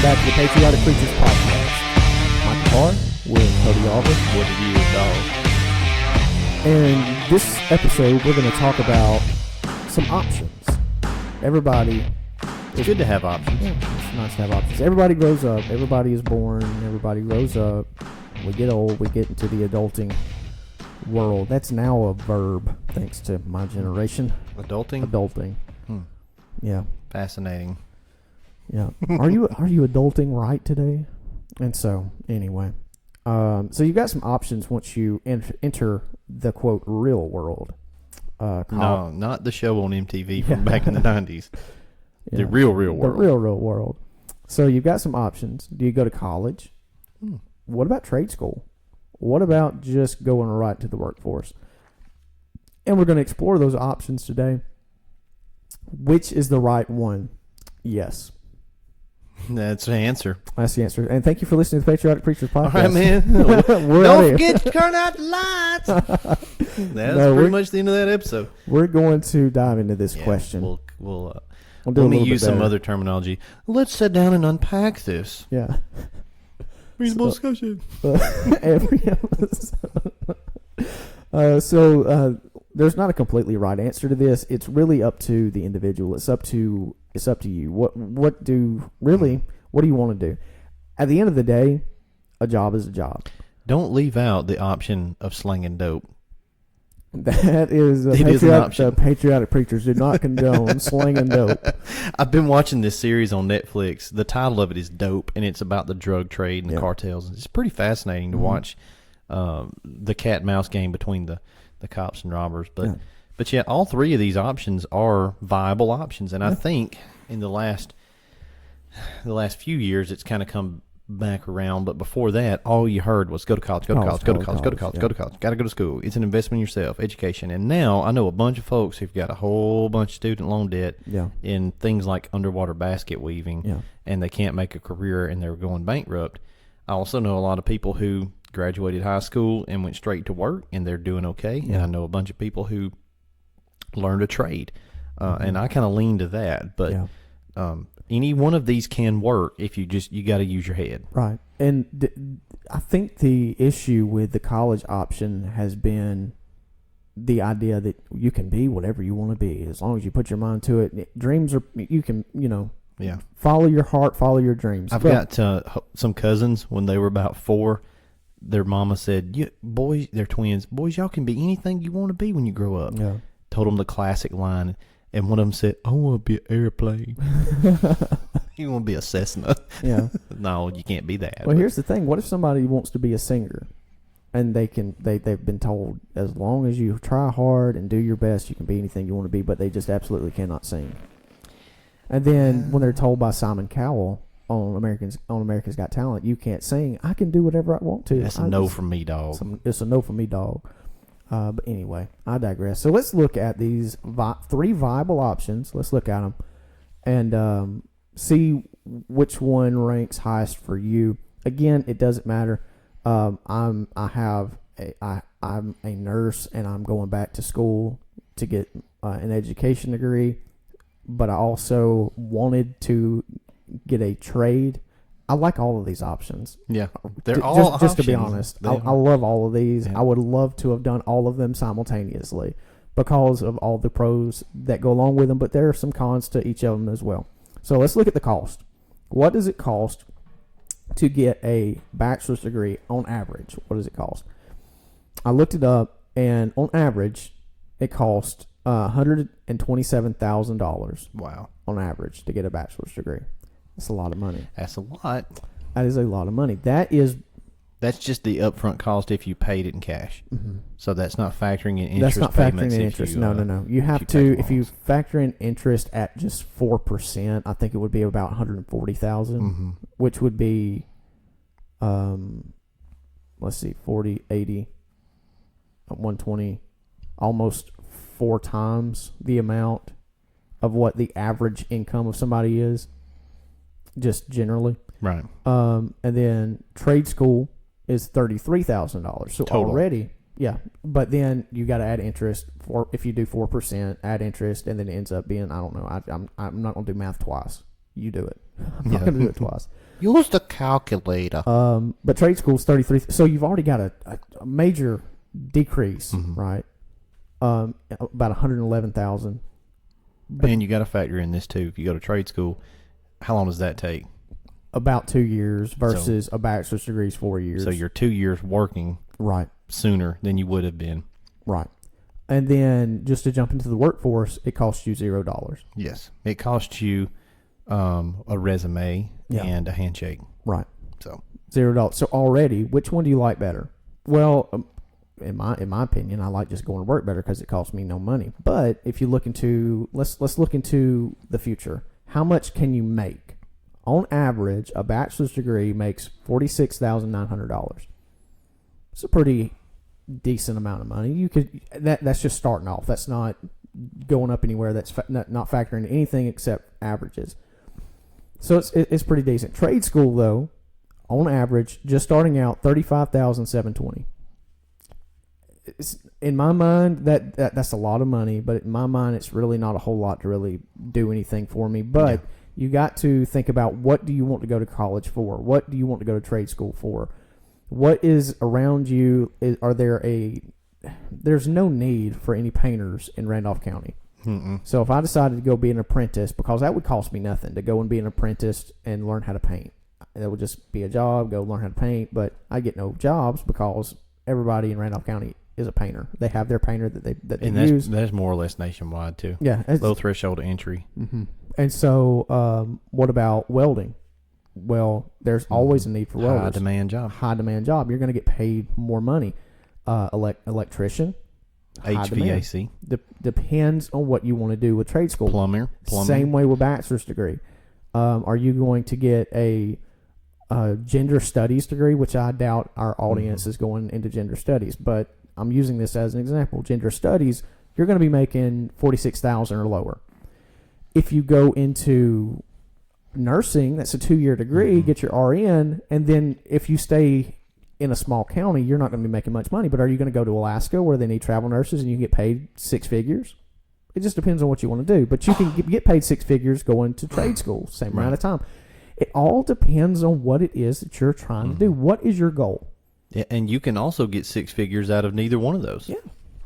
back to the Patriotic Preachers Podcast. Mike Carr with Cody Albert. What it is, dog. And this episode, we're going to talk about some options. Everybody... It's good to have options. Yeah, it's nice to have options. Everybody grows up. Everybody is born. Everybody grows up. We get old. We get into the adulting world. That's now a verb, thanks to my generation. Adulting? Adulting. Yeah. Fascinating. Yeah. Are you adulting right today? And so, anyway. So you've got some options once you enter the, quote, real world. No, not the show on MTV from back in the 90s. Yeah. The real world. The real world. So you've got some options. Do you go to college? What about trade school? What about just going right to the workforce? And we're going to explore those options today. Which is the right one? Yes. That's the answer. That's the answer. And thank you for listening to the Patriotic Preachers Podcast. All right, man. Don't forget to turn out the lights. That's pretty much the end of that episode. We're going to dive into this question. We'll Let me use some other terminology. Let's sit down and unpack this. Yeah. Reasonable discussion. Every episode. There's not a completely right answer to this. It's really up to the individual. It's up to you. What do you want to do? At the end of the day, a job is a job. Don't leave out the option of slinging dope. That is an option. Patriotic Preachers do not condone slinging dope. I've been watching this series on Netflix. The title of it is Dope, and it's about the drug trade and the cartels. It's pretty fascinating to watch the cat and mouse game between the cops and robbers. But yeah, all three of these options are viable options, and I think in the last few years it's kind of come back around. But before that, all you heard was go to college, go to college, go to college, go to college, go to college. Got to go to school. It's an investment in yourself, education. And now I know a bunch of folks who've got a whole bunch of student loan debt in things like underwater basket weaving, and they can't make a career and they're going bankrupt. I also know a lot of people who graduated high school and went straight to work and they're doing okay. And I know a bunch of people who learned a trade, and I kind of lean to that. But any one of these can work if you got to use your head. Right. And I think the issue with the college option has been the idea that you can be whatever you want to be as long as you put your mind to it. Dreams are, you can, follow your heart, follow your dreams. I've got some cousins when they were about 4. Their mama said, boys, they're twins. Boys, y'all can be anything you want to be when you grow up. Yeah. Told them the classic line. And one of them said, I want to be an airplane. You want to be a Cessna. Yeah. No, you can't be that. Well, here's the thing. What if somebody wants to be a singer? And they've been told, as long as you try hard and do your best, you can be anything you want to be, but they just absolutely cannot sing. And then when they're told by Simon Cowell on America's Got Talent, you can't sing, I can do whatever I want to. That's a no from me, dog. It's a no from me, dog. But anyway, I digress. So let's look at these 3 viable options. Let's look at them and see which one ranks highest for you. Again, it doesn't matter. I'm a nurse and I'm going back to school to get an education degree, but I also wanted to get a trade. I like all of these options. Yeah, they're all options. Just to be honest, I love all of these. Yeah. I would love to have done all of them simultaneously because of all the pros that go along with them, but there are some cons to each of them as well. So let's look at the cost. What does it cost to get a bachelor's degree on average? What does it cost? I looked it up, and on average, it cost $127,000. Wow. On average to get a bachelor's degree. That's a lot of money. That's a lot. That is a lot of money. That's just the upfront cost if you paid it in cash. Mm-hmm. So that's not factoring in interest. That's not factoring in interest. No. You have to, if you factor in interest at just 4%, I think it would be about $140,000, which would be, let's see, 40, 80, 120, almost 4 times the amount of what the average income of somebody is. Just generally. Right. And then trade school is $33,000. So total. Already, yeah. But then you got to add interest if you do 4%, add interest, and then it ends up being, I don't know. I'm not going to do math twice. You do it. I'm not going to do it twice. Use the calculator. But trade school's 33. So you've already got a major decrease, right? About 111,000. And you got to factor in this too. If you go to trade school, how long does that take? About 2 years versus a bachelor's degree is 4 years. So you're 2 years working right sooner than you would have been. Right. And then just to jump into the workforce, it costs you $0. Yes. It costs you a resume and a handshake. Right. So $0. So already, which one do you like better? Well, in my opinion, I like just going to work better because it costs me no money. But if you look into let's look into the future. How much can you make? On average, a bachelor's degree makes $46,900. It's a pretty decent amount of money. You could that's just starting off. That's not going up anywhere. That's not factoring anything except averages. So it's pretty decent. Trade school though, on average, just starting out $35,720. In my mind, that's a lot of money, but in my mind, it's really not a whole lot to really do anything for me. But you got to think about, what do you want to go to college for? What do you want to go to trade school for? What is around you? There's no need for any painters in Randolph County. So if I decided to go be an apprentice, because that would cost me nothing to go and be an apprentice and learn how to paint. That would just be a job, go learn how to paint, but I get no jobs because everybody in Randolph County is a painter. They have their painter that they use. That's more or less nationwide too. Yeah, low threshold entry. And so, what about welding? Well, there's always a need for welders. High demand job. You're going to get paid more money. Electrician, HVAC. Depends on what you want to do with trade school. Plumber. Same way with bachelor's degree. Are you going to get a gender studies degree, which I doubt our audience is going into gender studies, but I'm using this as an example. Gender studies, you're going to be making $46,000 or lower. If you go into nursing, that's a 2-year degree, get your RN, and then if you stay in a small county, you're not going to be making much money. But are you going to go to Alaska where they need travel nurses and you can get paid 6 figures? It just depends on what you want to do. But you can get paid 6 figures going to trade school, same amount of time. It all depends on what it is that you're trying to do. What is your goal? Yeah, and you can also get 6 figures out of neither one of those. Yeah.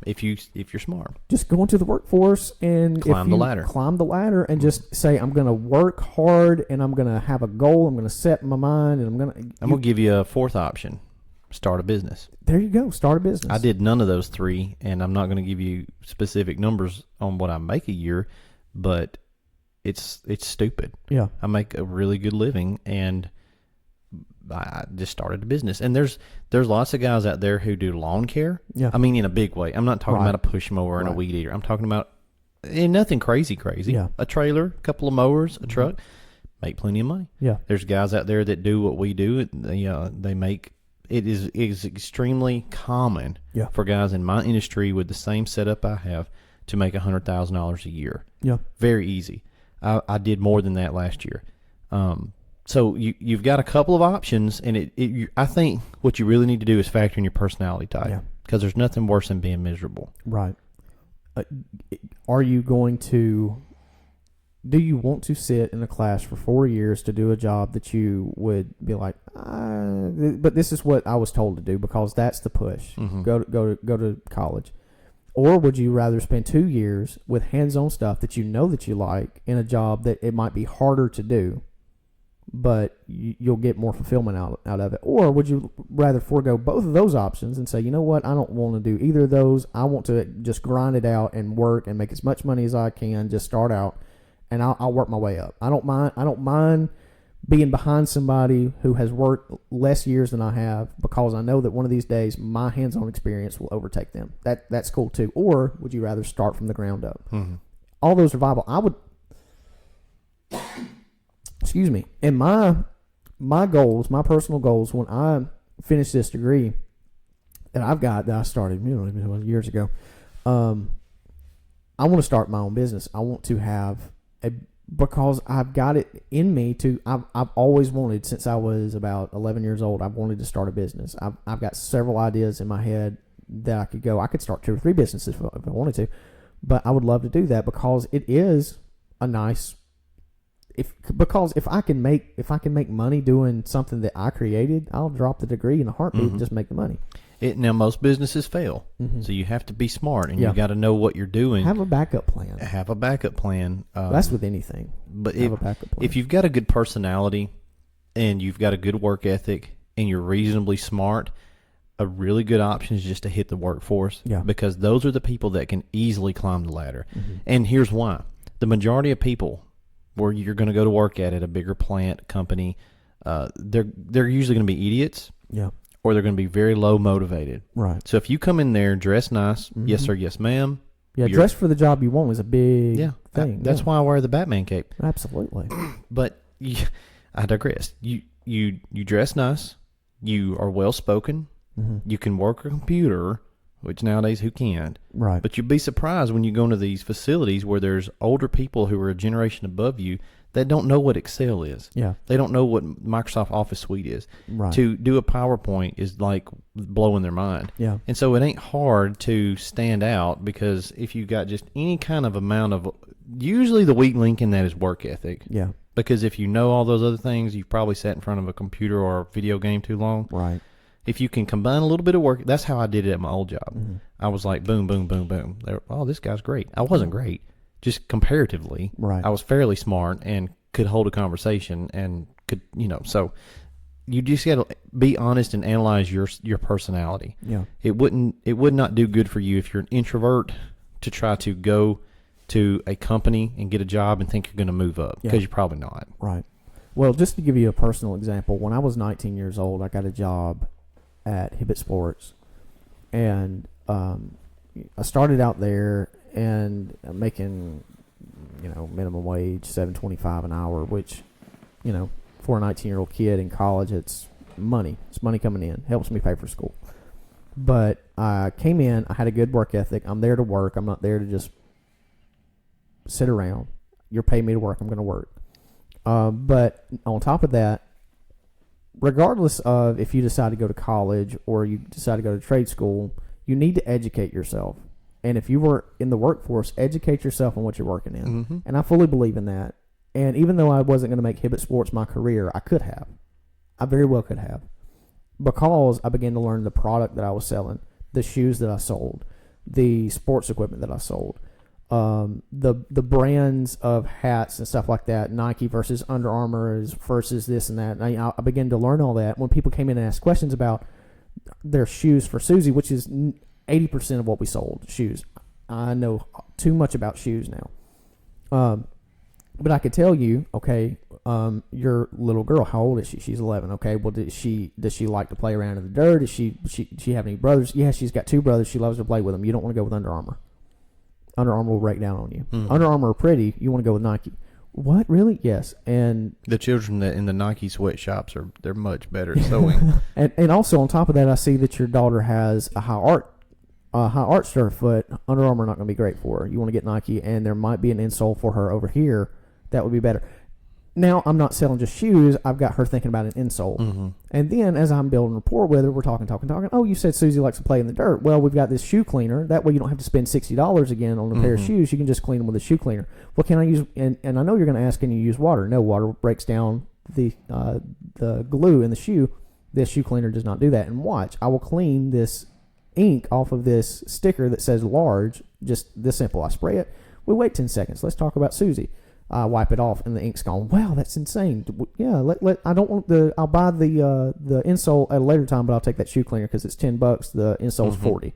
If you're smart. Just go into the workforce and climb the ladder and just say, I'm going to work hard and I'm going to have a goal. I'm going to set my mind and I'm going to give you a fourth option. Start a business. There you go. Start a business. I did none of those 3, and I'm not going to give you specific numbers on what I make a year, but it's stupid. Yeah. I make a really good living, and I just started a business. And there's lots of guys out there who do lawn care. Yeah. I mean, in a big way. I'm not talking about a push mower and a weed eater. I'm talking about nothing crazy. Yeah. A trailer, a couple of mowers, a truck, make plenty of money. Yeah. There's guys out there that do what we do. They make. It is extremely common for guys in my industry with the same setup I have to make $100,000 a year. Yeah. Very easy. I did more than that last year. So you've got a couple of options, and I think what you really need to do is factor in your personality type, because there's nothing worse than being miserable. Right. Do you want to sit in a class for 4 years to do a job that you would be like, but this is what I was told to do because that's the push. Go to college. Or would you rather spend 2 years with hands-on stuff that you like in a job that it might be harder to do, but you'll get more fulfillment out of it? Or would you rather forego both of those options and say, you know what, I don't want to do either of those. I want to just grind it out and work and make as much money as I can, just start out, and I'll work my way up. I don't mind being behind somebody who has worked less years than I have, because I know that one of these days my hands-on experience will overtake them. That's cool too. Or would you rather start from the ground up? All those are viable. I would, excuse me, and my goals, my personal goals, when I finish this degree that I've got, that I started years ago, I want to start my own business. I want to have because I've got it in me to. I've always wanted, since I was about 11 years old, I've wanted to start a business. I've got several ideas in my head that I could go. I could start 2 or 3 businesses if I wanted to, but I would love to do that because it is a nice because if I can make money doing something that I created, I'll drop the degree in a heartbeat and just make the money. Now most businesses fail, so you have to be smart and you got to know what you're doing. Have a backup plan. That's with anything. But have a backup plan. If you've got a good personality and you've got a good work ethic and you're reasonably smart, a really good option is just to hit the workforce. Yeah. Because those are the people that can easily climb the ladder. And here's why: the majority of people where you're going to go to work at a bigger plant company, they're usually going to be idiots. Yeah. Or they're going to be very low motivated. Right. So if you come in there, dress nice, yes sir, yes ma'am. Yeah, dress for the job you want is a big thing. That's why I wear the Batman cape. Absolutely. But I digress. You dress nice. You are well spoken. You can work a computer, which nowadays who can't? Right. But you'd be surprised when you go into these facilities where there's older people who are a generation above you that don't know what Excel is. Yeah. They don't know what Microsoft Office Suite is. Right. To do a PowerPoint is like blowing their mind. Yeah. And so it ain't hard to stand out, because if you got just any kind of amount of, usually the weak link in that is work ethic. Yeah. Because if you know all those other things, you've probably sat in front of a computer or a video game too long. Right. If you can combine a little bit of work, that's how I did it at my old job. I was like, boom, boom, boom, boom. Oh, this guy's great. I wasn't great. Just comparatively, right. I was fairly smart and could hold a conversation and could, so you just got to be honest and analyze your personality. Yeah. It would not do good for you if you're an introvert to try to go to a company and get a job and think you're going to move up, because you're probably not. Right. Well, just to give you a personal example, when I was 19 years old, I got a job at Hibbett Sports, and I started out there and making, minimum wage, $7.25 an hour, which, for a 19-year-old kid in college, it's money. It's money coming in. Helps me pay for school. But I came in. I had a good work ethic. I'm there to work. I'm not there to just sit around. You're paying me to work. I'm going to work. But on top of that, regardless of if you decide to go to college or you decide to go to trade school, you need to educate yourself. And if you were in the workforce, educate yourself on what you're working in. And I fully believe in that. And even though I wasn't going to make Hibbett Sports my career, I could have. I very well could have. Because I began to learn the product that I was selling, the shoes that I sold, the sports equipment that I sold, the brands of hats and stuff like that, Nike versus Under Armour versus this and that. And I began to learn all that. When people came in and asked questions about their shoes for Susie, which is 80% of what we sold, shoes. I know too much about shoes now. But I could tell you, okay, your little girl, how old is she? She's 11. Okay, well, does she like to play around in the dirt? Does she have any brothers? Yeah, she's got 2 brothers. She loves to play with them. You don't want to go with Under Armour. Under Armour will break down on you. Under Armour are pretty. You want to go with Nike. What, really? Yes. And the children that in the Nike sweatshops they're much better at sewing. and also on top of that, I see that your daughter has a high art stir foot. Under Armour not going to be great for her. You want to get Nike, and there might be an insole for her over here that would be better. Now, I'm not selling just shoes. I've got her thinking about an insole. And then as I'm building rapport with her, we're talking. Oh, you said Susie likes to play in the dirt. Well, we've got this shoe cleaner. That way you don't have to spend $60 again on a pair of shoes. You can just clean them with a shoe cleaner. Well, can I use, and I know you're going to ask, can you use water? No, water breaks down the glue in the shoe. This shoe cleaner does not do that. And watch, I will clean this ink off of this sticker that says large, just this simple. I spray it. We wait 10 seconds. Let's talk about Susie. I wipe it off and the ink's gone. Wow, that's insane. Yeah, I don't want I'll buy the insole at a later time, but I'll take that shoe cleaner because it's $10. The insole's $40.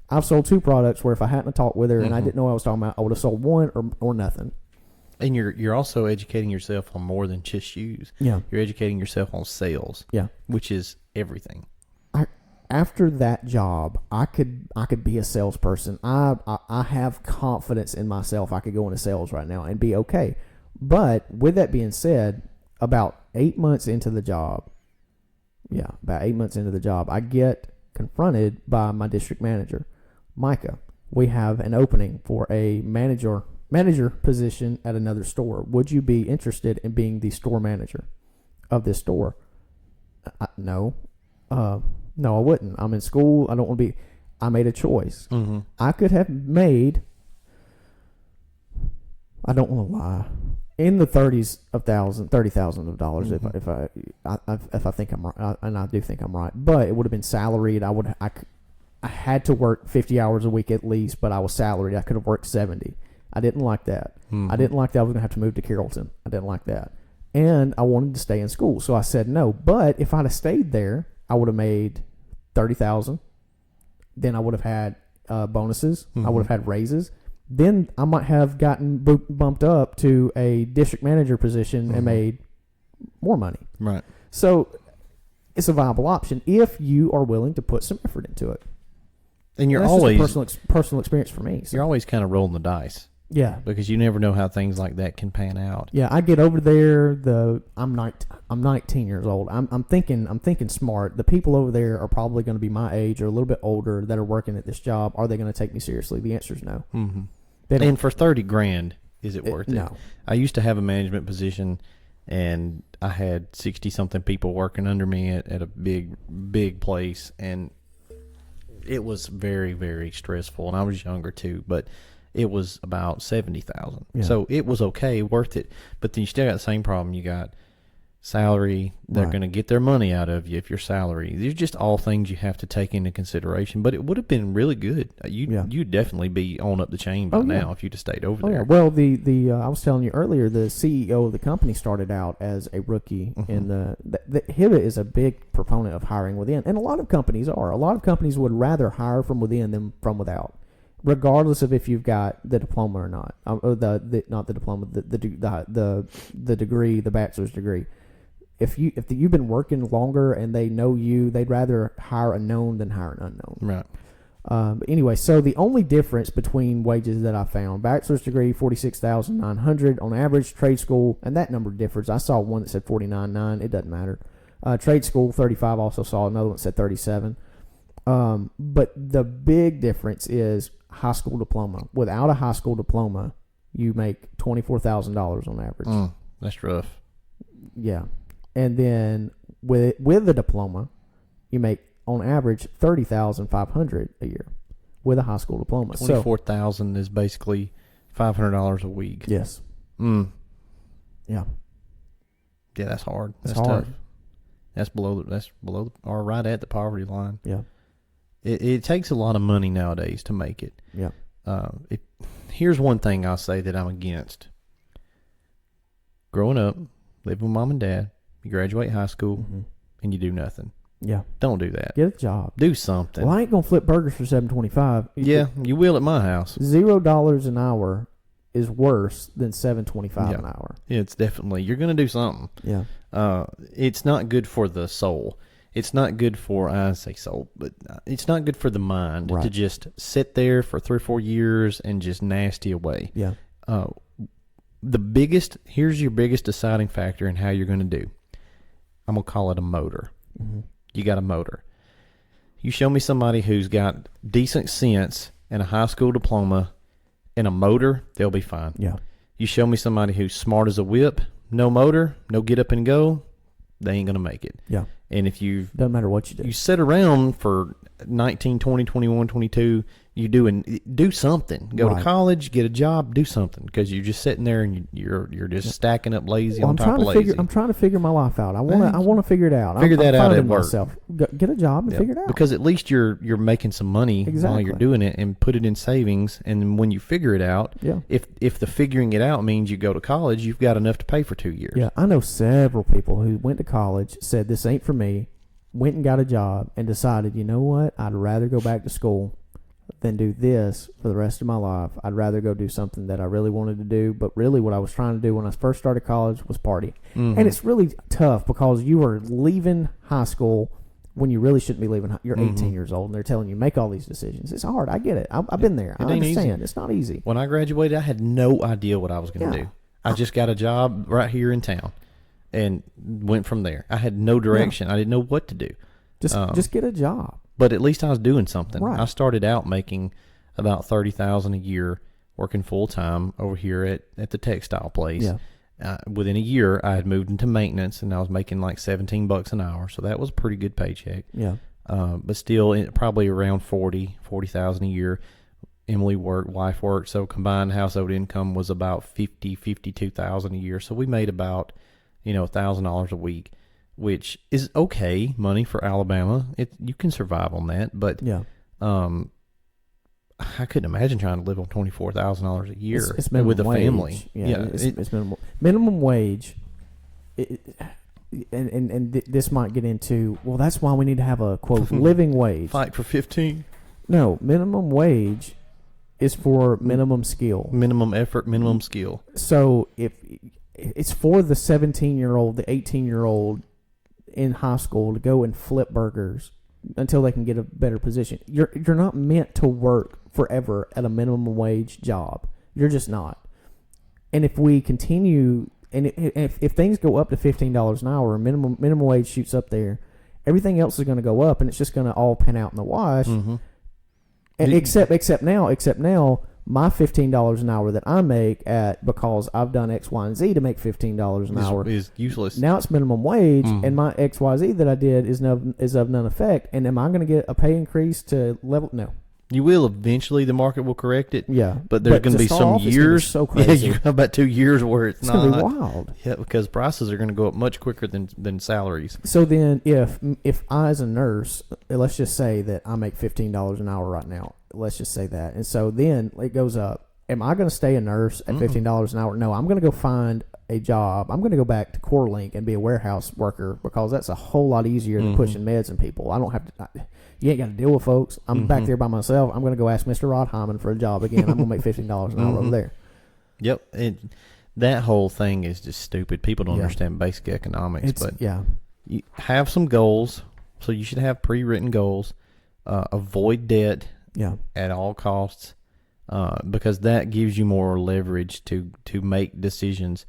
I've sold 2 products where if I hadn't talked with her and I didn't know what I was talking about, I would have sold one or nothing. And you're also educating yourself on more than just shoes. Yeah. You're educating yourself on sales. Yeah. Which is everything. After that job, I could be a salesperson. I have confidence in myself. I could go into sales right now and be okay. But with that being said, about 8 months into the job, I get confronted by my district manager, Micah. We have an opening for a manager position at another store. Would you be interested in being the store manager of this store? No. No, I wouldn't. I'm in school. I don't want to be. I made a choice. I could have made, I don't want to lie, in the $30,000 of dollars. If I think I'm right, and I do think I'm right, but it would have been salaried. I had to work 50 hours a week at least, but I was salaried. I could have worked 70. I didn't like that. I didn't like that I was going to have to move to Carrollton. I didn't like that. And I wanted to stay in school, so I said no. But if I'd have stayed there, I would have made $30,000. Then I would have had bonuses. I would have had raises. Then I might have gotten bumped up to a district manager position and made more money. Right. So it's a viable option if you are willing to put some effort into it. And you're that's always just a personal experience for me. So. You're always kind of rolling the dice. Yeah, because you never know how things like that can pan out. Yeah, I get over there. I'm 19 years old. I'm thinking smart. The people over there are probably going to be my age or a little bit older that are working at this job. Are they going to take me seriously? The answer is no. Mm-hmm. And for $30,000, is it worth it? No. I used to have a management position, and I had 60-something people working under me at a big place, and it was very, very stressful. And I was younger too, but it was about $70,000. Yeah. So it was okay, worth it. But then you still got the same problem. You got salary. They're going to get their money out of you if you're salary. These are just all things you have to take into consideration. But it would have been really good. You'd definitely be on up the chain by now if you'd have stayed over there. Yeah. Well, the I was telling you earlier, the CEO of the company started out as a rookie in the HIBA is a big proponent of hiring within, and a lot of companies are. A lot of companies would rather hire from within than from without, regardless of if you've got the diploma or not. Not the diploma, the degree, the bachelor's degree. If you've been working longer and they know you, they'd rather hire a known than hire an unknown. Right. But anyway, so the only difference between wages that I found: bachelor's degree, $46,900 on average. Trade school, and that number differs. I saw one that said $49,900. It doesn't matter. Trade school, $35,000. Also saw another one that said $37,000. But the big difference is high school diploma. Without a high school diploma, you make $24,000 on average. That's rough. Yeah. And then with the diploma, you make on average $30,500 a year with a high school diploma. $24,000 is basically $500 a week. Yes. Yeah. Yeah, that's hard. That's hard. Tough. That's below or right at the poverty line. Yeah. It takes a lot of money nowadays to make it. Yeah. Here's one thing I'll say that I'm against. Growing up, living with mom and dad, you graduate high school, and you do nothing. Yeah. Don't do that. Get a job. Do something. Well, I ain't gonna flip burgers for $7.25. Yeah, you will at my house. $0 an hour is worse than $7.25 an hour. Yeah, it's definitely, you're gonna do something. Yeah. It's not good for the soul. It's not good for, I say soul, but it's not good for the mind to just sit there for 3 or 4 years and just nasty away. Yeah. Here's your biggest deciding factor in how you're going to do. I'm going to call it a motor. Mm-hmm. You got a motor. You show me somebody who's got decent sense and a high school diploma and a motor, they'll be fine. Yeah. You show me somebody who's smart as a whip, no motor, no get up and go, they ain't going to make it. Yeah. And if doesn't matter what you do. You sit around for 19, 20, 21, 22, you do something. Go to college, get a job, do something, because you're just sitting there and you're just stacking up lazy on top of lazy. I'm trying to figure my life out. I want to figure it out. Figure that out at work. Myself. Get a job and figure it out. Because at least you're making some money while you're doing it, and put it in savings. And when you figure it out, if the figuring it out means you go to college, you've got enough to pay for 2 years. Yeah, I know several people who went to college, said this ain't for me, went and got a job, and decided, you know what, I'd rather go back to school than do this for the rest of my life. I'd rather go do something that I really wanted to do, but really what I was trying to do when I first started college was party. Mm-hmm. And it's really tough because you are leaving high school when you really shouldn't be leaving. You're 18 years old, and they're telling you, make all these decisions. It's hard. I get it. I've been there. I understand. Easy. It's not easy. When I graduated, I had no idea what I was going to do. I just got a job right here in town and went from there. I had no direction. I didn't know what to do. Just get a job. But at least I was doing something. Right. I started out making about $30,000 a year, working full time over here at the textile place. Yeah. Within a year, I had moved into maintenance, and I was making like $17 an hour, so that was a pretty good paycheck. Yeah. But still, probably around $40,000 a year. Emily worked, wife worked, so combined household income was about 52,000 a year. So we made about, $1,000 a week, which is okay money for Alabama. You can survive on that, but Yeah. I couldn't imagine trying to live on $24,000 a year It's minimum with a wage. family. Yeah, it's minimum wage. This might get into, well, that's why we need to have a quote living wage. Fight for 15. No, minimum wage is for minimum skill. Minimum effort, minimum skill. So if it's for the 17-year-old, the 18-year-old in high school to go and flip burgers until they can get a better position. You're not meant to work forever at a minimum wage job. You're just not. And if we continue, and if things go up to $15 an hour, minimum wage shoots up there, everything else is going to go up, and it's just going to all pan out in the wash. Mm-hmm. And except now, my $15 an hour that I make because I've done X, Y, and Z to make $15 an hour is useless. Now it's minimum wage, and my XYZ that I did is of none effect. And am I going to get a pay increase to level? No. You will eventually. The market will correct it. Yeah, but there's going to be some years. So crazy. Yeah, you got about 2 years where it's going not. to be wild. Yeah, because prices are going to go up much quicker than salaries. So then, if I as a nurse, let's just say that I make $15 an hour right now. Let's just say that, and so then it goes up. Am I going to stay a nurse at $15 an hour? No, I'm going to go find a job. I'm going to go back to CoreLink and be a warehouse worker because that's a whole lot easier than pushing meds and people. I don't have to. You ain't got to deal with folks. I'm back there by myself. I'm going to go ask Mr. Rod Hyman for a job again. I'm going to make $15 an hour over there. Yep. That whole thing is just stupid. People don't understand basic economics. You have some goals. So you should have pre-written goals. Avoid debt at all costs because that gives you more leverage to make decisions.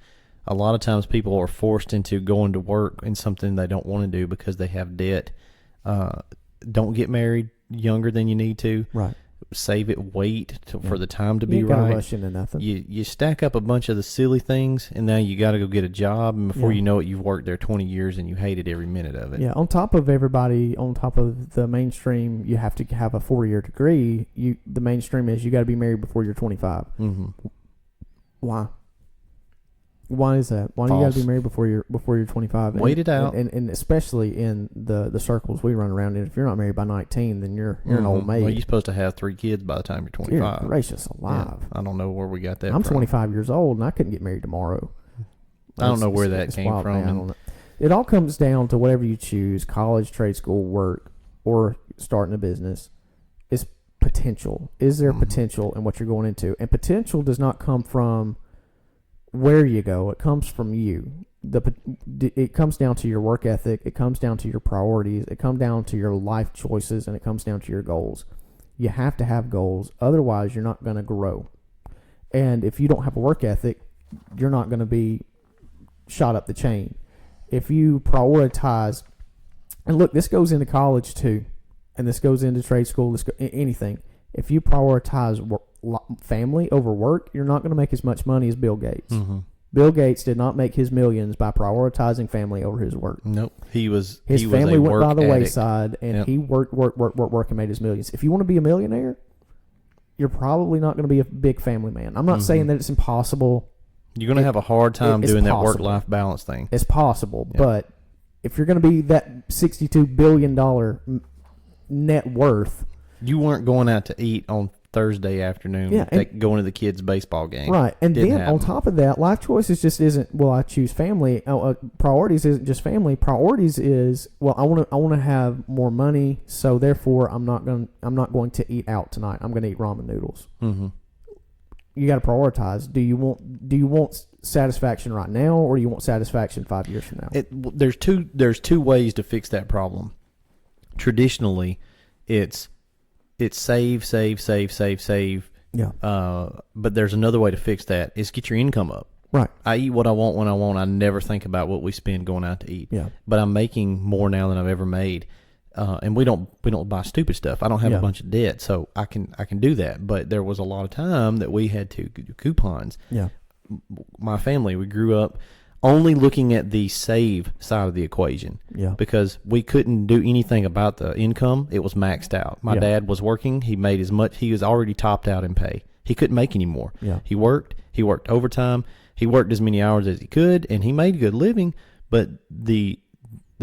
A lot of times people are forced into going to work in something they don't want to do because they have debt. Don't get married younger than you need to. Right. Save it. Wait for the time to be you right. Gotta rush into nothing. You stack up a bunch of the silly things, and now you got to go get a job. And before you know it, you've worked there 20 years and you hated every minute of it. Yeah. On top of the mainstream, you have to have a 4-year degree. The mainstream is you got to be married before you're 25. Mm-hmm. Why? Why is that? Why do you got to be married before you're 25? Wait it out. And especially in the circles we run around in, if you're not married by 19, then you're an old maid. Well, you're supposed to have 3 kids by the time you're 25. Dear gracious alive. Yeah, I don't know where we got that I'm from. 25 years old, and I couldn't get married tomorrow. I don't know where that came wild, from. Man, I don't know. It all comes down to whatever you choose, college, trade school, work, or starting a business, is potential. Is there potential in what you're going into? And potential does not come from where you go. It comes from you. It comes down to your work ethic. It comes down to your priorities. It comes down to your life choices, and it comes down to your goals. You have to have goals. Otherwise, you're not going to grow. And if you don't have a work ethic, you're not going to be shot up the chain. If you prioritize, and look, this goes into college too, and this goes into trade school, anything. If you prioritize family over work, you're not going to make as much money as Bill Gates. Mm-hmm. Bill Gates did not make his millions by prioritizing family over his work. Nope. His family went by the addict. wayside, and he worked and made his millions. If you want to be a millionaire, you're probably not going to be a big family man. I'm not saying that it's impossible. You're going to have a hard time doing that possible. work-life balance thing. It's possible, but if you're going to be that $62 billion net worth, you weren't going out to eat on Thursday afternoon, going to the kids' baseball game. Right. And Didn't then happen. on top of that, life choices just isn't, well, I choose family. Priorities isn't just family. Priorities is, well, I want to have more money, so therefore I'm not going to eat out tonight. I'm going to eat ramen noodles. Mm-hmm. You got to prioritize. Do you want satisfaction right now, or do you want satisfaction 5 years from now? There's two ways to fix that problem. Traditionally, it's save. Yeah. But there's another way to fix that. Is get your income up. Right. I eat what I want when I want. I never think about what we spend going out to eat. Yeah. But I'm making more now than I've ever made. And we don't buy stupid stuff. I don't have a bunch of debt, so I can do that. But there was a lot of time that we had to do coupons. Yeah. My family, we grew up. only looking at the save side of the equation. Yeah. Because we couldn't do anything about the income. It was maxed out. My Yeah. dad was working. He made as much. He was already topped out in pay. He couldn't make any more. Yeah. He worked overtime. He worked as many hours as he could, and he made a good living. But the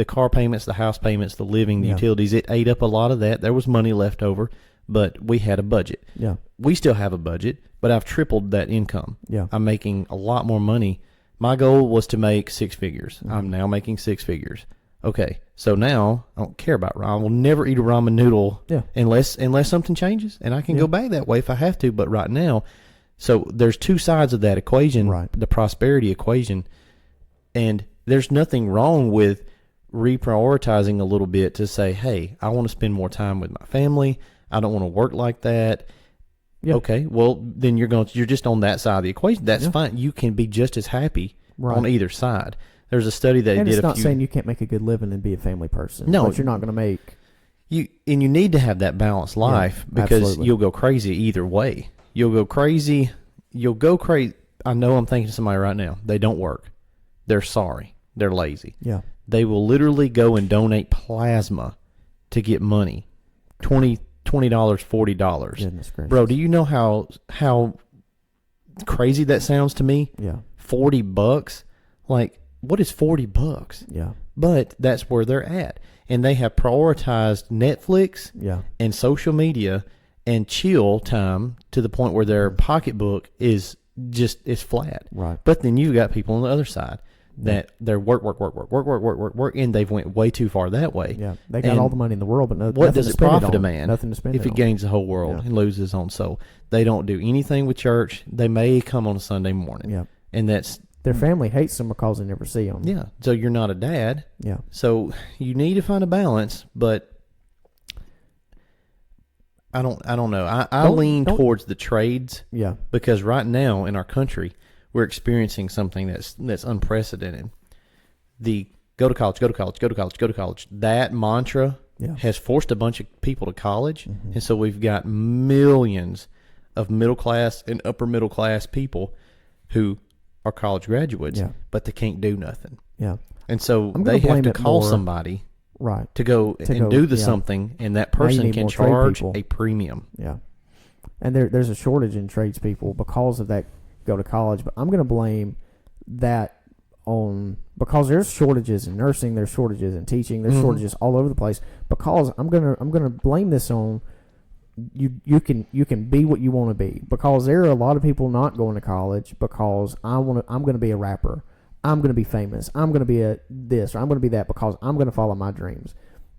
car payments, the house payments, the living, the Yeah. utilities, it ate up a lot of that. There was money left over, but we had a budget. Yeah. We still have a budget, but I've tripled that income. Yeah. I'm making a lot more money. My goal was to make six figures. Mm-hmm. I'm now making six figures. Okay, so now I don't care about ramen. I will never eat a ramen noodle Yeah. unless something changes, and I can go back that way if I have to. But right now, so there's two sides of that equation, Right. the prosperity equation, and there's nothing wrong with reprioritizing a little bit to say, hey, I want to spend more time with my family. I don't want to work like that. Yeah. Okay, well then you're just on that side of the equation. That's fine. You can be just as happy Right. on either side. There's a study that And did it's a not few. saying you can't make a good living and be a family person. No. But you're not going to make. You need to have that balanced life because absolutely. you'll go crazy either way. You'll go crazy. I know I'm thinking of somebody right now. They don't work. They're sorry. They're lazy. Yeah. They will literally go and donate plasma to get money. $20, $40. Goodness gracious. Bro, do you know how crazy that sounds to me? Yeah. $40? Like, what is $40? Yeah. But that's where they're at. And they have prioritized Netflix Yeah. and social media and chill time to the point where their pocketbook is flat. Right. But then you've got people on the other side that they're work, and they've went way too far that way. Yeah. They got And all the money in the world, but what nothing does to it spend profit on. a man Nothing to spend if it it on. gains the whole world Yeah. and loses his own soul? They don't do anything with church. They may come on a Sunday morning. Yeah. And that's, Their family hates them because they never see them. yeah. So you're not a dad. Yeah. So you need to find a balance, but I don't know. I lean don't- towards the trades Yeah. because right now in our country we're experiencing something that's unprecedented. The go to college, go to college, go to college, go to college. That mantra Yeah. has forced a bunch of people to college, and so we've got millions of middle class and upper middle class people who are college graduates, Yeah. but they can't do nothing. Yeah. And so I'm they gonna have blame to it call more- somebody Right. to go and go- do the yeah. something, and that Now you person need can more trade charge people. a premium. Yeah. And there's a shortage in tradespeople because of that go to college. But I'm going to blame that on because there's shortages in nursing, there's shortages in teaching, there's shortages all over the place. Because I'm gonna blame this on you can be what you want to be, because there are a lot of people not going to college because I'm going to be a rapper, I'm going to be famous, I'm going to be a this, or I'm going to be that, because I'm going to follow my dreams.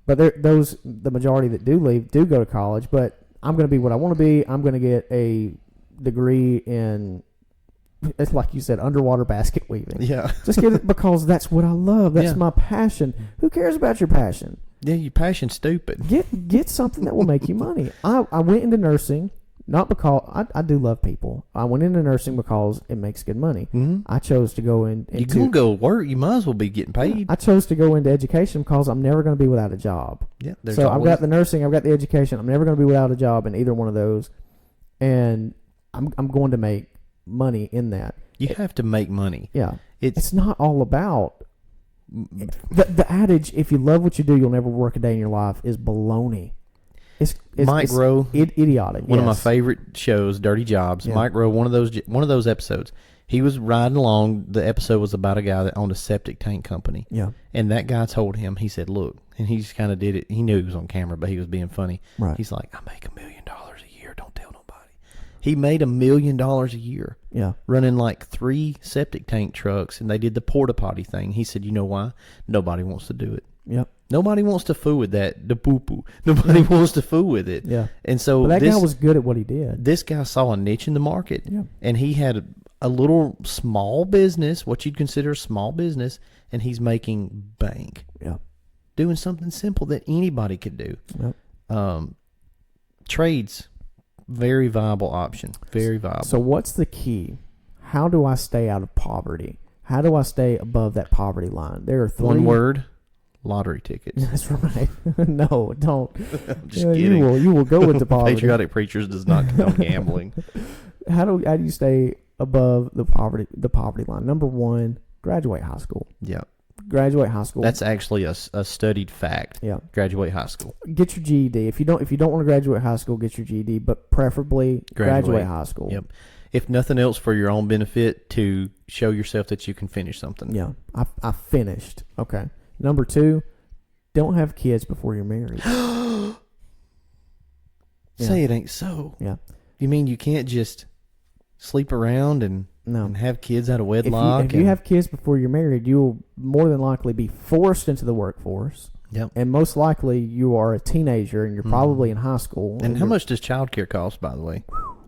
But the majority that do leave do go to college, but I'm going to be what I want to be. I'm going to get a degree in, it's like you said, underwater basket weaving. Yeah. Just get it because that's what I love. That's Yeah. my passion. Who cares about your passion? Yeah, your passion's stupid. Get something that will make you money. I went into nursing not because I do love people. I went into nursing because it makes good money. Mm-hmm. I chose to go into You gonna go work, you might as well be getting paid. I chose to go into education because I'm never going to be without a job. Yeah, there's So I've always- got the nursing, I've got the education. I'm never going to be without a job in either one of those, and I'm going to make money in that. You have to make money. Yeah, It's it's not all about the adage. If you love what you do, you'll never work a day in your life is baloney. It's Mike Rowe, idiotic. one of my yes. favorite shows, Dirty Jobs. Yeah. Mike Rowe, one of those episodes. He was riding along. The episode was about a guy that owned a septic tank company. Yeah, And that guy told him, he said, look, and he just kind of did it. He knew he was on camera, but he was being funny. right. He's like, I make $1 million a year. Don't tell nobody. He made $1 million a year Yeah, running like 3 septic tank trucks, and they did the porta potty thing. He said, you know why? Nobody wants to do it. yep, Nobody wants to fool with that, the poo-poo. Nobody wants to fool with it. yeah. And so But that this guy was good at what he did. this guy saw a niche in the market, Yeah. and he had a little small business, what you'd consider a small business, and he's making bank Yeah, doing something simple that anybody could do. yep. Trades, very viable option, very viable. So what's the key? How do I stay out of poverty? How do I stay above that poverty line? There are 3 One word: lottery tickets. That's right. No, don't. I'm just Yeah, kidding. you will go with the poverty. Patriotic Preachers does not condone gambling. How do you stay above the poverty line? Number 1, graduate high school. Yeah. Graduate high school. That's actually a studied fact. Yeah. Graduate high school. Get your GED. If you don't want to graduate high school, get your GED, but preferably graduate high school. Yep. If nothing else, for your own benefit, to show yourself that you can finish something. Yeah. I finished. Okay. Number 2, don't have kids before you're married. Say it ain't so. Yeah. You mean you can't just sleep around and have kids out of wedlock? If you have kids before you're married, you'll more than likely be forced into the workforce. Yep. And most likely you are a teenager and you're probably in high school. And how much does childcare cost, by the way?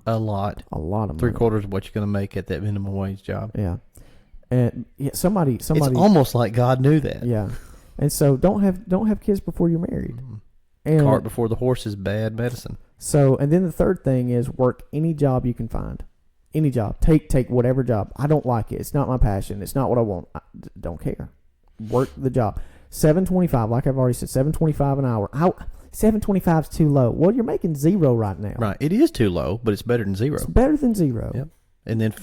A lot. A lot of money. 3/4 of what you're going to make at that minimum wage job. Yeah. And somebody. It's almost like God knew that. Yeah. And so don't have kids before you're married. And Cart before the horse is bad medicine. So, and then the third thing is work any job you can find. Any job. Take whatever job. I don't like it. It's not my passion. It's not what I want. I don't care. Work the job. $7.25, like I've already said, $7.25 an hour. $7.25 is too low. Well, you're making zero right now. Right. It is too low, but it's better than zero. It's better than zero. Yep. And then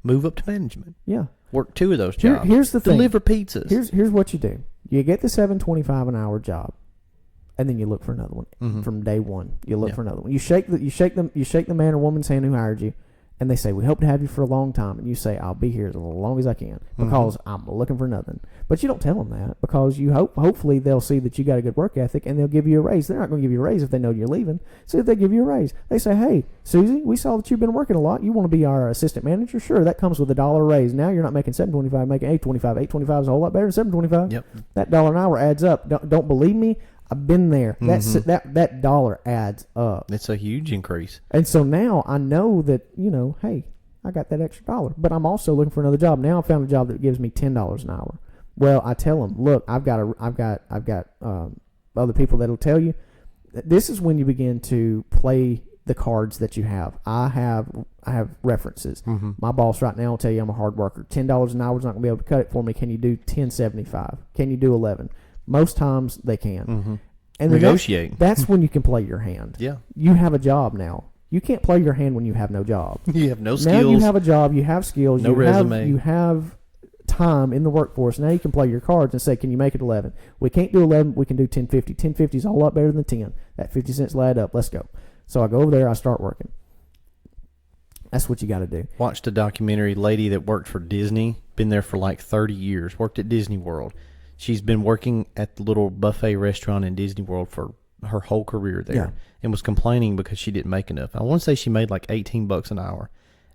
move up to management. Yeah. Work 2 of those jobs. Here's the thing. Deliver pizzas. Here's what you do. You get the $7.25 an hour job, and then you look for another one from day one. You look for another one. You shake the man or woman's hand who hired you, and they say, we hope to have you for a long time. And you say, I'll be here as long as I can because I'm looking for nothing. But you don't tell them that because you hopefully they'll see that you got a good work ethic and they'll give you a raise. They're not going to give you a raise if they know you're leaving. So if they give you a raise, they say, hey, Susie, we saw that you've been working a lot. You want to be our assistant manager? Sure, that comes with $1 raise. Now you're not making $7.25, making $8.25. $8.25 is a whole lot better than $7.25. Yep. That $1 an hour adds up. Don't believe me? I've been there. That dollar adds up. It's a huge increase. And so now I know that, hey, I got that extra $1, but I'm also looking for another job. Now I found a job that gives me $10 an hour. Well, I tell them, look, I've got other people that'll tell you. This is when you begin to play the cards that you have. I have references. My boss right now will tell you I'm a hard worker. $10 an hour is not going to be able to cut it for me. Can you do $10.75? Can you do $11? Most times they can. And negotiate. That's when you can play your hand. Yeah. You have a job now. You can't play your hand when you have no job. You have no skills. Now you have a job. You have skills. No resume. You have time in the workforce. Now you can play your cards and say, can you make it 11? We can't do 11. We can do 10.50. 10.50 is a whole lot better than 10. That 50 cents will add up. Let's go. So I go over there. I start working. That's what you got to do. Watched a documentary. Lady that worked for Disney. Been there for like 30 years. Worked at Disney World. She's been working at the little buffet restaurant in Disney World for her whole career there, and was complaining because she didn't make enough. I want to say she made like $18 an hour,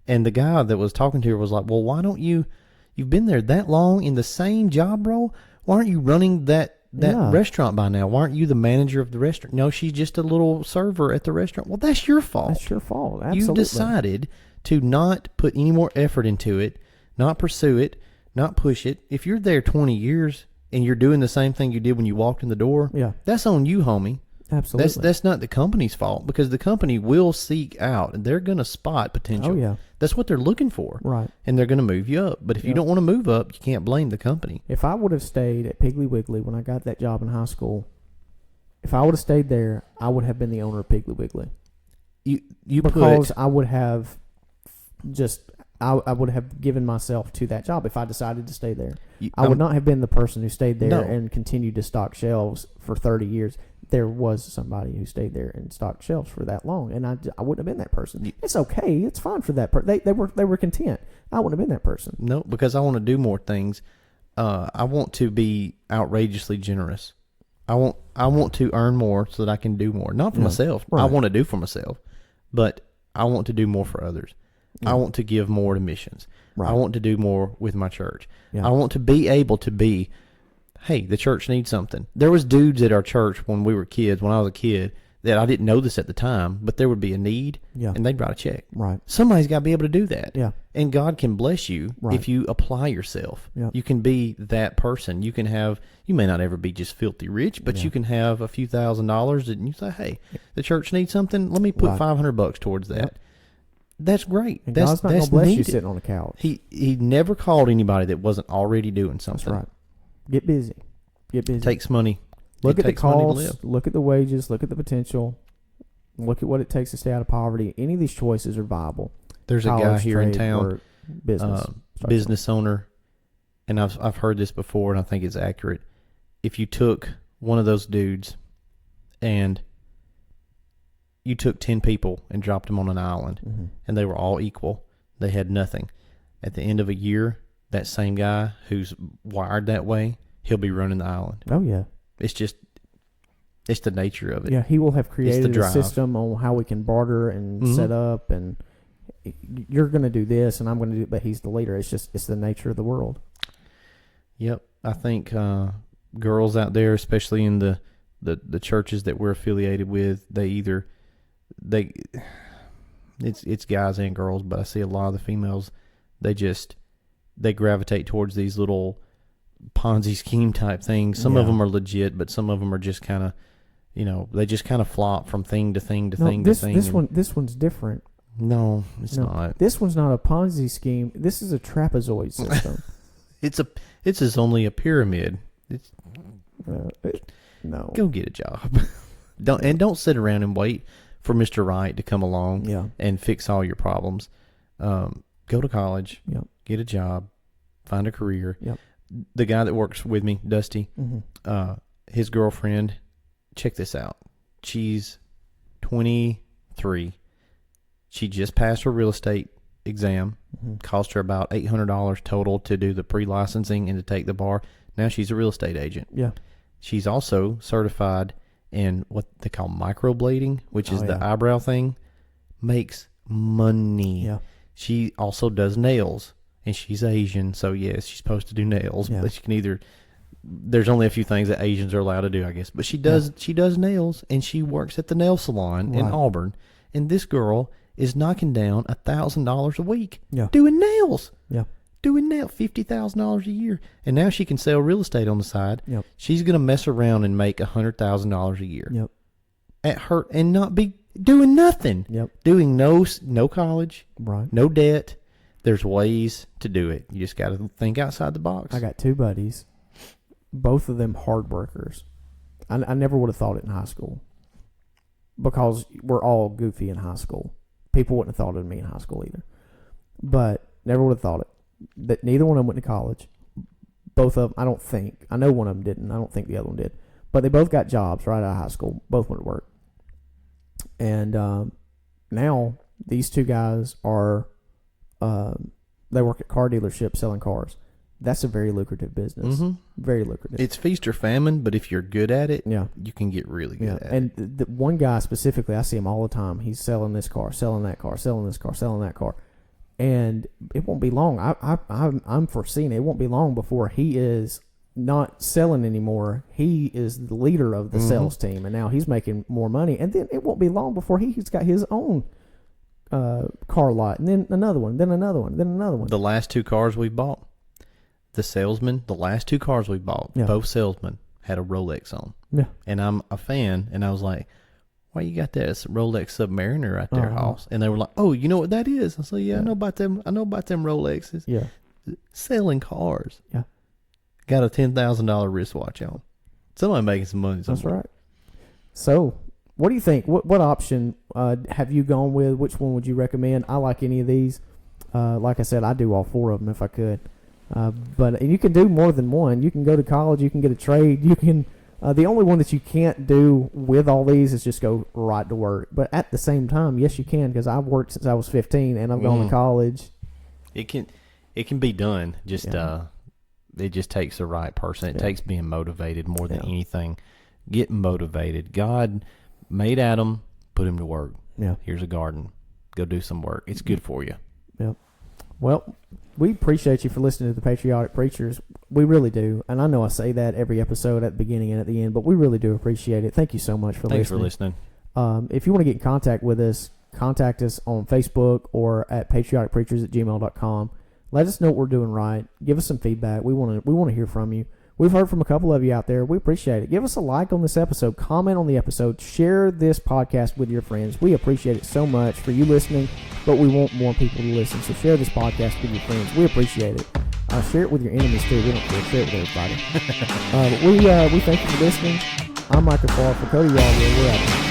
and the guy that was talking to her was like, "Well, why don't you've been there that long in the same job role? Why aren't you running that restaurant by now? Why aren't you the manager of the restaurant?" No, she's just a little server at the restaurant. Well, that's your fault. That's your fault. Absolutely. You decided to not put any more effort into it, not pursue it, not push it. If you're there 20 years and you're doing the same thing you did when you walked in the door, that's on you, homie. Absolutely. That's not the company's fault because the company will seek out and they're going to spot potential. Oh, yeah. That's what they're looking for. Right. And they're going to move you up. But if you don't want to move up, you can't blame the company. If I would have stayed at Piggly Wiggly when I got that job in high school, if I would have stayed there, I would have been the owner of Piggly Wiggly. I would have I would have given myself to that job if I decided to stay there. I would not have been the person who stayed there and continued to stock shelves for 30 years. There was somebody who stayed there and stocked shelves for that long, and I wouldn't have been that person. It's okay. It's fine for that person. They were content. I wouldn't have been that person. No, because I want to do more things. I want to be outrageously generous. I want to earn more so that I can do more. Not for myself. Right. I want to do for myself, but I want to do more for others. I want to give more to missions. Right. I want to do more with my church. I want to be able to be, hey, the church needs something. There was dudes at our church when we were kids, when I was a kid, that I didn't know this at the time, but there would be a need, and they'd write a check. Right. Somebody's got to be able to do that. Yeah. And God can bless you if you apply yourself. Yeah. You can be that person. You may not ever be just filthy rich, but you can have a few $1,000s and you say, hey, the church needs something. Let me put $500 towards that. Yep. That's great. And God's not going to bless you sitting on the couch. He never called anybody that wasn't already doing something. That's right. Get busy. It takes money. Look at the cost. Look at the wages. Look at the potential. Look at what it takes to stay out of poverty. Any of these choices are viable. There's a guy here in town, business business owner, and I've heard this before, and I think it's accurate. If you took one of those dudes and you took 10 people and dropped them on an island, Mm-hmm. and they were all equal, they had nothing. At the end of a year, that same guy who's wired that way, he'll be running the island. Oh yeah. It's the nature of it. Yeah, he will have created a drive. system on how we can barter and Mhm. set up, and you're going to do this, and I'm going to do it. But he's the leader. It's the nature of the world. Yep. I think girls out there, especially in the churches that we're affiliated with, it's guys and girls, but I see a lot of the females, they gravitate towards these little Ponzi scheme type things. Some of Yeah. them are legit, but some of them are just kind of, they just kind of flop from thing to thing to thing this to thing. this one's different. No, it's No, not. This one's not a Ponzi scheme. This is a trapezoid system. It's just only a pyramid. No. Go get a job. Don't sit around and wait for Mr. Right to come along Yeah. and fix all your problems. Go to college, Yep. get a job, find a career. Yep. The guy that works with me, Dusty, Mm-hmm. his girlfriend, check this out. She's 23. She just passed her real estate exam. Mm-hmm. Cost her about $800 total to do the pre-licensing and to take the bar. Now she's a real estate agent. Yeah. She's also certified in what they call microblading, which is the yeah. eyebrow thing. Makes money. Yeah. She also does nails, and she's Asian, so yes, she's supposed to do nails. Yeah. But she can either. There's only a few things that Asians are allowed to do, I guess. But she does. She does nails, and she works at the nail salon in Right. Auburn. And this girl is knocking down $1,000 a week Yeah. doing nails. Yeah. Doing nails, $50,000 a year, and now she can sell real estate on the side. Yep. She's gonna mess around and make $100,000 a year Yep. at her, and not be doing nothing. Yep. Doing no college, Right. no debt. There's ways to do it. You just got to think outside the box. I got two buddies, both of them hard workers. I never would have thought it in high school because we're all goofy in high school. People wouldn't have thought of me in high school either, but never would have thought it. That neither one of them went to college. Both of them, I don't think. I know one of them didn't. I don't think the other one did. But they both got jobs right out of high school. Both went to work. And now these two guys are, they work at car dealerships selling cars. That's a very lucrative business. Mm-hmm. Very lucrative. It's feast or famine, but if you're good at it, Yeah. you can get really good at it. And the one guy specifically, I see him all the time. He's selling this car, selling that car, selling this car, selling that car. And it won't be long. I'm foreseeing it won't be long before he is not selling anymore. He is the leader of the sales team, and now he's making more money. And then it won't be long before he's got his own car lot, and then another one, then another one, then another one. The last two cars we bought, the last two cars we bought, Yeah. both salesmen had a Rolex on. Yeah. And I'm a fan, and I was like, why you got that? It's a Rolex Submariner right there, Uh-huh. Hoss. And they were like, oh, you know what that is? I said, yeah, I know about them Rolexes. Yeah. Selling cars. Yeah. Got a $10,000 wristwatch on. Somebody making some money somewhere. That's right. So, what do you think? What option have you gone with? Which one would you recommend? I like any of these. Like I said, I do all four of them if I could. But you can do more than one. You can go to college. You can get a trade. You can. The only one that you can't do with all these is just go right to work. But at the same time, yes, you can, because I've worked since I was 15 and I've gone to college. It can be done. Just it just takes the right person. It Yeah. takes being motivated more than Yeah. anything. Get motivated. God made Adam, put him to work. Yeah. Here's a garden. Go do some work. It's good for you. Yep. Well, we appreciate you for listening to the Patriotic Preachers. We really do. And I know I say that every episode at the beginning and at the end, but we really do appreciate it. Thank you so much for Thanks for listening. listening. If you want to get in contact with us, contact us on Facebook or at patrioticpreachers@gmail.com. Let us know what we're doing right. Give us some feedback. We want to hear from you. We've heard from a couple of you out there. We appreciate it. Give us a like on this episode. Comment on the episode. Share this podcast with your friends. We appreciate it so much for you listening, but we want more people to listen. So share this podcast with your friends. We appreciate it. Share it with your enemies too. We don't care. Share it with everybody. We thank you for listening. I'm Michael Farr for Cody Walker. We're out.